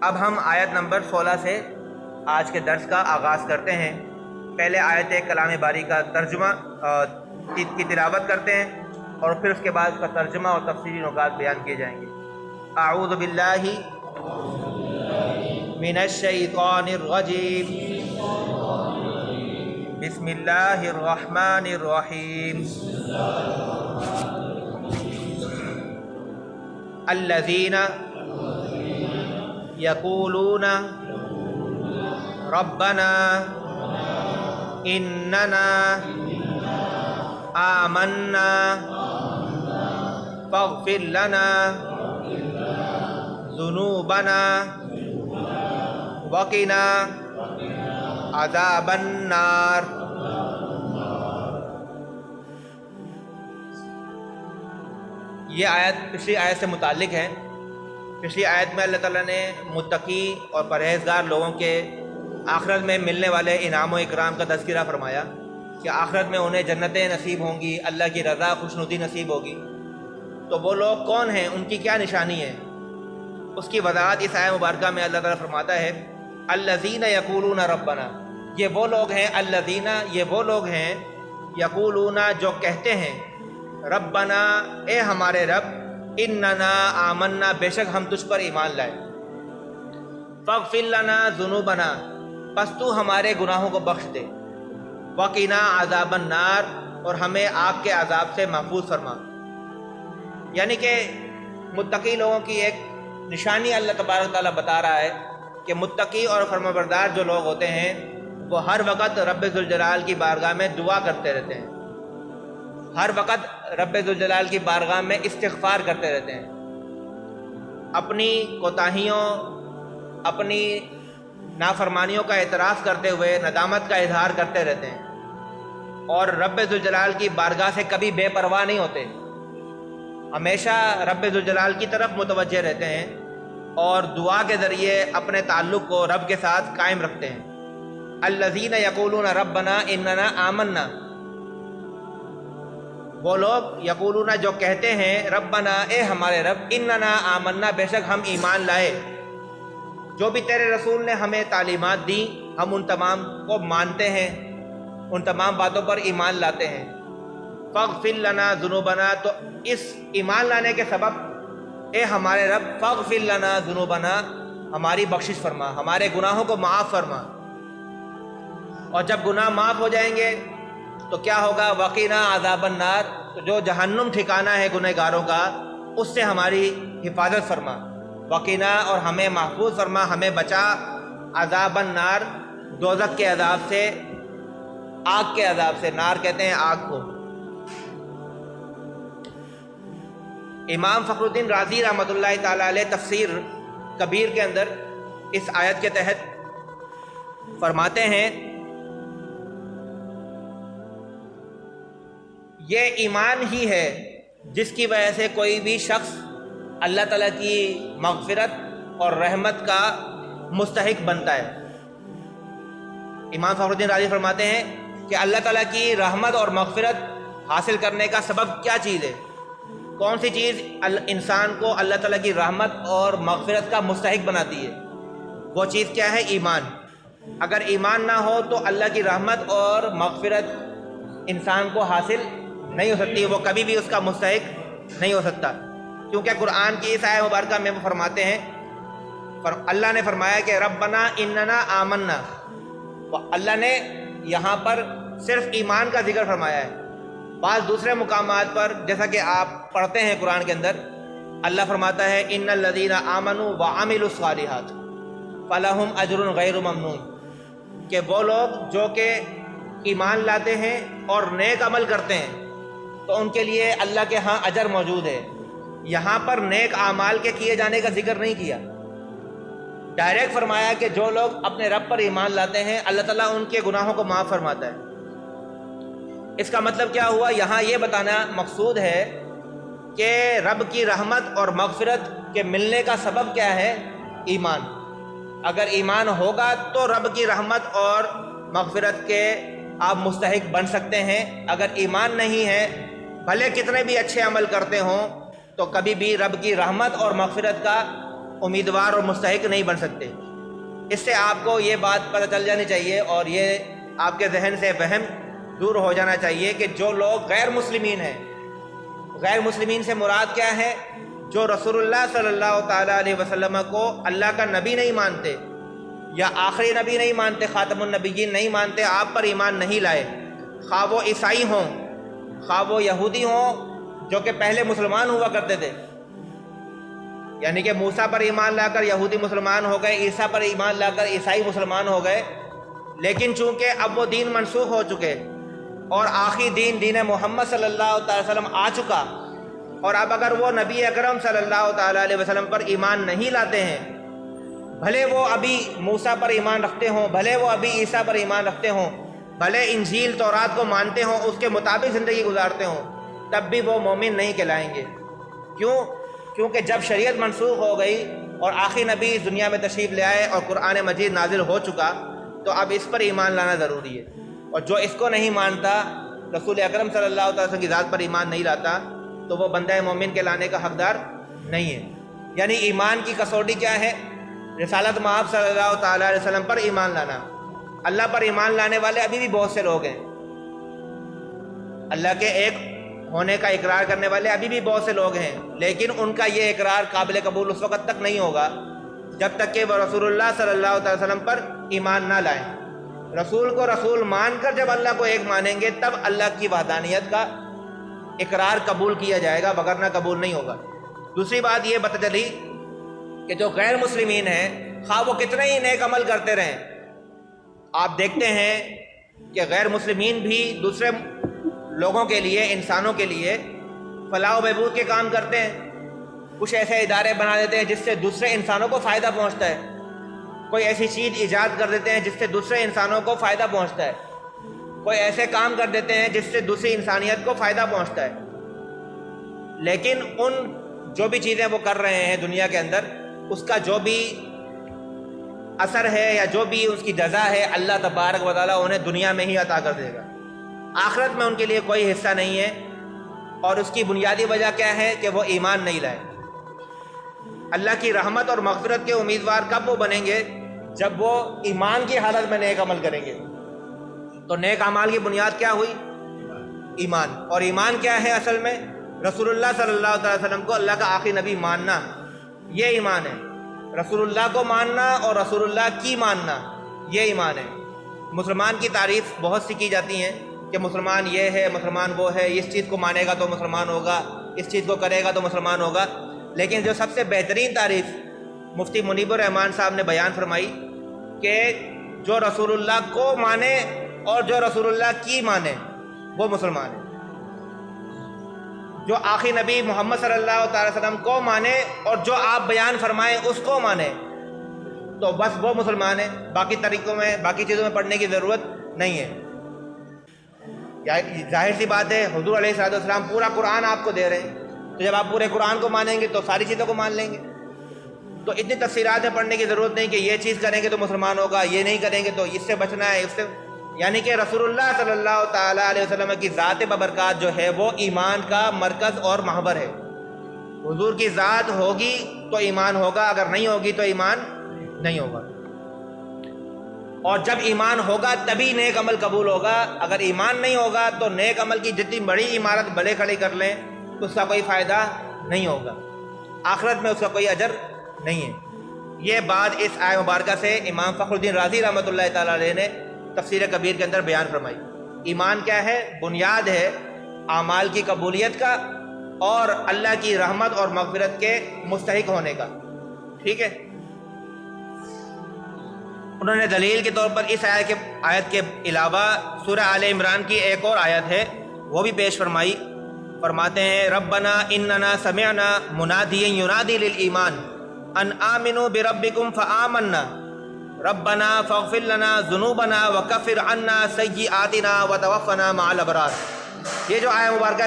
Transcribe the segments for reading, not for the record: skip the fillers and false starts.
اب ہم آیت نمبر 16 سے آج کے درس کا آغاز کرتے ہیں۔ پہلے آیت کلام باری کا ترجمہ کی تلاوت کرتے ہیں اور پھر اس کے بعد اس کا ترجمہ اور تفصیلی نکات بیان کیے جائیں گے۔ اعوذ باللہ من الشیطان الرجیم، بسم اللہ الرحمن الرحیم۔ الذین یقولون ربنا اننا آمنا فاغفر لنا ذنوبنا وقنا عذاب النار۔ یہ آیت پچھلی آیت سے متعلق ہے۔ پچھلی آیت میں اللہ تعالیٰ نے متقی اور پرہیزگار لوگوں کے آخرت میں ملنے والے انعام و اکرام کا تذکرہ فرمایا کہ آخرت میں انہیں جنتیں نصیب ہوں گی، اللہ کی رضا خوشنودی نصیب ہوگی۔ تو وہ لوگ کون ہیں، ان کی کیا نشانی ہے، اس کی وضاحت اس آیت مبارکہ میں اللہ تعالیٰ فرماتا ہے الذین یقولون ربنا، یہ وہ لوگ ہیں، الذین یہ وہ لوگ ہیں، یقولون جو کہتے ہیں، ربنا اے ہمارے رب، اننا آمنا بے شک ہم تجھ پر ایمان لائے، فاغفر لنا ذنوبنا پس تو ہمارے گناہوں کو بخش دے، وقنا عذاب النار اور ہمیں آگ کے عذاب سے محفوظ فرما۔ یعنی کہ متقی لوگوں کی ایک نشانی اللہ تبارک تعالیٰ بتا رہا ہے کہ متقی اور فرمانبردار جو لوگ ہوتے ہیں وہ ہر وقت رب ذوالجلال کی بارگاہ میں دعا کرتے رہتے ہیں، ہر وقت رب ذوالجلال کی بارگاہ میں استغفار کرتے رہتے ہیں، اپنی کوتاہیوں، اپنی نافرمانیوں کا اعتراف کرتے ہوئے ندامت کا اظہار کرتے رہتے ہیں اور رب ذوالجلال کی بارگاہ سے کبھی بے پرواہ نہیں ہوتے، ہمیشہ رب ذوالجلال کی طرف متوجہ رہتے ہیں اور دعا کے ذریعے اپنے تعلق کو رب کے ساتھ قائم رکھتے ہیں۔ الذین یقولون ربنا اننا آمنا، وہ لوگ یقولون جو کہتے ہیں ربنا اے ہمارے رب، اننا آمنا بے شک ہم ایمان لائے، جو بھی تیرے رسول نے ہمیں تعلیمات دی ہم ان تمام کو مانتے ہیں، ان تمام باتوں پر ایمان لاتے ہیں۔ فاغفر لنا ذنوبنا، تو اس ایمان لانے کے سبب اے ہمارے رب فاغفر لنا ذنوبنا ہماری بخشش فرما، ہمارے گناہوں کو معاف فرما، اور جب گناہ معاف ہو جائیں گے تو کیا ہوگا، وقنا عذاب النار، تو جو جہنم ٹھکانہ ہے گنہگاروں کا اس سے ہماری حفاظت فرما، وقنا اور ہمیں محفوظ فرما، ہمیں بچا، عذاب النار دوزخ کے عذاب سے، آگ کے عذاب سے، نار کہتے ہیں آگ کو۔ امام فخر الدین رازی رحمۃ اللہ تعالیٰ علیہ تفسیر کبیر کے اندر اس آیت کے تحت فرماتے ہیں یہ ایمان ہی ہے جس کی وجہ سے کوئی بھی شخص اللہ تعالیٰ کی مغفرت اور رحمت کا مستحق بنتا ہے۔ امام فخر الدین رازی فرماتے ہیں کہ اللہ تعالیٰ کی رحمت اور مغفرت حاصل کرنے کا سبب کیا چیز ہے، کون سی چیز انسان کو اللہ تعالیٰ کی رحمت اور مغفرت کا مستحق بناتی ہے، وہ چیز کیا ہے، ایمان۔ اگر ایمان نہ ہو تو اللہ کی رحمت اور مغفرت انسان کو حاصل نہیں ہو سکتی، وہ کبھی بھی اس کا مستحق نہیں ہو سکتا، کیونکہ قرآن کی اس آیت مبارکہ میں وہ فرماتے ہیں، اللہ نے فرمایا کہ ربنا اننا آمنا، اللہ نے یہاں پر صرف ایمان کا ذکر فرمایا ہے۔ بعض دوسرے مقامات پر جیسا کہ آپ پڑھتے ہیں قرآن کے اندر، اللہ فرماتا ہے ان الذین آمنوا وعملوا الصالحات فلہم اجر غیر ممنون، کہ وہ لوگ جو کہ ایمان لاتے ہیں اور نیک عمل کرتے ہیں تو ان کے لیے اللہ کے ہاں اجر موجود ہے۔ یہاں پر نیک اعمال کے کیے جانے کا ذکر نہیں کیا، ڈائریکٹ فرمایا کہ جو لوگ اپنے رب پر ایمان لاتے ہیں اللہ تعالیٰ ان کے گناہوں کو معاف فرماتا ہے۔ اس کا مطلب کیا ہوا، یہاں یہ بتانا مقصود ہے کہ رب کی رحمت اور مغفرت کے ملنے کا سبب کیا ہے، ایمان۔ اگر ایمان ہوگا تو رب کی رحمت اور مغفرت کے آپ مستحق بن سکتے ہیں۔ اگر ایمان نہیں ہے، بھلے کتنے بھی اچھے عمل کرتے ہوں، تو کبھی بھی رب کی رحمت اور مغفرت کا امیدوار اور مستحق نہیں بن سکتے۔ اس سے آپ کو یہ بات پتہ چل جانی چاہیے اور یہ آپ کے ذہن سے وہم دور ہو جانا چاہیے کہ جو لوگ غیر مسلمین ہیں، غیر مسلمین سے مراد کیا ہے؟ جو رسول اللہ صلی اللہ تعالیٰ علیہ وسلم کو اللہ کا نبی نہیں مانتے یا آخری نبی نہیں مانتے، خاتم النبیین نہیں مانتے، آپ پر ایمان نہیں لائے، خواہ وہ عیسائی ہوں، خواہ وہ یہودی ہوں جو کہ پہلے مسلمان ہوا کرتے تھے، یعنی کہ موسیٰ پر ایمان لا کر یہودی مسلمان ہو گئے، عیسیٰ پر ایمان لا کر عیسائی مسلمان ہو گئے، لیکن چونکہ اب وہ دین منسوخ ہو چکے اور آخری دین دین محمد صلی اللہ تعالی وسلم آ چکا، اور اب اگر وہ نبی اکرم صلی اللہ تعالی علیہ وسلم پر ایمان نہیں لاتے ہیں، بھلے وہ ابھی موسیٰ پر ایمان رکھتے ہوں، بھلے وہ ابھی عیسیٰ پر ایمان رکھتے ہوں، بھلے انجیل تورات کو مانتے ہوں، اس کے مطابق زندگی گزارتے ہوں، تب بھی وہ مومن نہیں کہلائیں گے۔ کیوں؟ کیونکہ جب شریعت منسوخ ہو گئی اور آخری نبی اس دنیا میں تشریف لے آئے اور قرآن مجید نازل ہو چکا، تو اب اس پر ایمان لانا ضروری ہے، اور جو اس کو نہیں مانتا، رسول اکرم صلی اللہ علیہ وسلم کی ذات پر ایمان نہیں لاتا، تو وہ بندہ مومن کے لانے کا حقدار نہیں ہے۔ یعنی ایمان کی کسوٹی کیا ہے؟ رسالت مآب صلی اللہ تعالیٰ علیہ وسلم پر ایمان لانا۔ اللہ پر ایمان لانے والے ابھی بھی بہت سے لوگ ہیں، اللہ کے ایک ہونے کا اقرار کرنے والے ابھی بھی بہت سے لوگ ہیں، لیکن ان کا یہ اقرار قابل قبول اس وقت تک نہیں ہوگا جب تک کہ وہ رسول اللہ صلی اللہ علیہ وسلم پر ایمان نہ لائیں۔ رسول کو رسول مان کر جب اللہ کو ایک مانیں گے، تب اللہ کی وحدانیت کا اقرار قبول کیا جائے گا، وگرنہ قبول نہیں ہوگا۔ دوسری بات یہ پتہ چلی کہ جو غیر مسلمین ہیں، خواہ وہ کتنے ہی نیک عمل کرتے رہیں، آپ دیکھتے ہیں کہ غیر مسلمین بھی دوسرے لوگوں کے لیے، انسانوں کے لیے فلاح و بہبود کے کام کرتے ہیں، کچھ ایسے ادارے بنا دیتے ہیں جس سے دوسرے انسانوں کو فائدہ پہنچتا ہے، کوئی ایسی چیز ایجاد کر دیتے ہیں جس سے دوسرے انسانوں کو فائدہ پہنچتا ہے، کوئی ایسے کام کر دیتے ہیں جس سے دوسری انسانیت کو فائدہ پہنچتا ہے، لیکن ان جو بھی چیزیں وہ کر رہے ہیں دنیا کے اندر، اس کا جو بھی اثر ہے یا جو بھی اس کی جزا ہے، اللہ تبارک و تعالیٰ انہیں دنیا میں ہی عطا کر دے گا، آخرت میں ان کے لیے کوئی حصہ نہیں ہے۔ اور اس کی بنیادی وجہ کیا ہے؟ کہ وہ ایمان نہیں لائے۔ اللہ کی رحمت اور مغفرت کے امیدوار کب وہ بنیں گے؟ جب وہ ایمان کی حالت میں نیک عمل کریں گے۔ تو نیک اعمال کی بنیاد کیا ہوئی؟ ایمان۔ اور ایمان کیا ہے اصل میں؟ رسول اللہ صلی اللہ علیہ وسلم کو اللہ کا آخری نبی ماننا، یہ ایمان ہے۔ رسول اللہ کو ماننا اور رسول اللہ کی ماننا، یہ ایمان ہے۔ مسلمان کی تعریف بہت سی کی جاتی ہیں کہ مسلمان یہ ہے، مسلمان وہ ہے، اس چیز کو مانے گا تو مسلمان ہوگا، اس چیز کو کرے گا تو مسلمان ہوگا، لیکن جو سب سے بہترین تعریف مفتی منیب الرحمان صاحب نے بیان فرمائی کہ جو رسول اللہ کو مانے اور جو رسول اللہ کی مانے، وہ مسلمان ہے۔ جو آخری نبی محمد صلی اللہ تعالی وسلم کو مانے اور جو آپ بیان فرمائیں اس کو مانے، تو بس وہ مسلمان ہے۔ باقی طریقوں میں، باقی چیزوں میں پڑھنے کی ضرورت نہیں ہے۔ ظاہر سی بات ہے، حضور علیہ الصلوۃ والسلام پورا قرآن آپ کو دے رہے ہیں، تو جب آپ پورے قرآن کو مانیں گے تو ساری چیزوں کو مان لیں گے۔ تو اتنی تفسیرات میں پڑھنے کی ضرورت نہیں کہ یہ چیز کریں گے تو مسلمان ہوگا، یہ نہیں کریں گے تو اس سے بچنا ہے، اس سے، یعنی کہ رسول اللہ صلی اللہ تعالیٰ علیہ وسلم کی ذات ببرکات جو ہے وہ ایمان کا مرکز اور محور ہے۔ حضور کی ذات ہوگی تو ایمان ہوگا، اگر نہیں ہوگی تو ایمان نہیں ہوگا۔ اور جب ایمان ہوگا تبھی نیک عمل قبول ہوگا، اگر ایمان نہیں ہوگا تو نیک عمل کی جتنی بڑی عمارت بھلے کھڑی کر لیں اس کا کوئی فائدہ نہیں ہوگا، آخرت میں اس کا کوئی اجر نہیں ہے۔ یہ بات اس آیہ مبارکہ سے امام فخر الدین رازی رحمۃ اللہ تعالیٰ علیہ نے تفسیر کبیر کے اندر بیان فرمائی۔ ایمان کیا ہے؟ بنیاد ہے اعمال کی قبولیت کا اور اللہ کی رحمت اور مغفرت کے مستحق ہونے کا، ٹھیک ہے۔ انہوں نے دلیل کے طور پر اس آیت کے علاوہ سورہ آل عمران کی ایک اور آیت ہے وہ بھی پیش فرمائی۔ فرماتے ہیں ربنا اننا سمعنا منادیا ینادی للایمان ان آمنوا بربکم فآمنا ربنا فاغفر لنا ذنوبنا وکفر عنا سیئاتنا وتوفنا مع الابرار۔ یہ جو آیت مبارکہ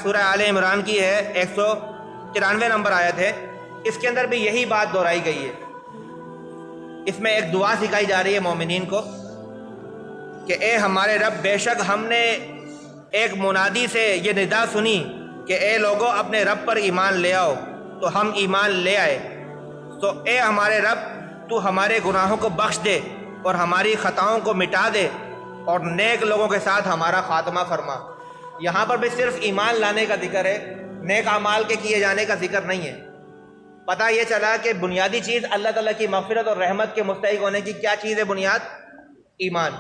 سورہ آل عمران کی ہے، 193 نمبر آیت ہے، اس کے اندر بھی یہی بات دہرائی گئی ہے۔ اس میں ایک دعا سکھائی جا رہی ہے مومنین کو کہ اے ہمارے رب، بے شک ہم نے ایک منادی سے یہ ندا سنی کہ اے لوگو اپنے رب پر ایمان لے آؤ، تو ہم ایمان لے آئے۔ تو اے ہمارے رب تو ہمارے گناہوں کو بخش دے اور ہماری خطاؤں کو مٹا دے اور نیک لوگوں کے ساتھ ہمارا خاتمہ فرما۔ یہاں پر بھی صرف ایمان لانے کا ذکر ہے، نیک اعمال کے کیے جانے کا ذکر نہیں ہے۔ پتہ یہ چلا کہ بنیادی چیز اللہ تعالیٰ کی مغفرت اور رحمت کے مستحق ہونے کی کیا چیز ہے؟ بنیاد ایمان۔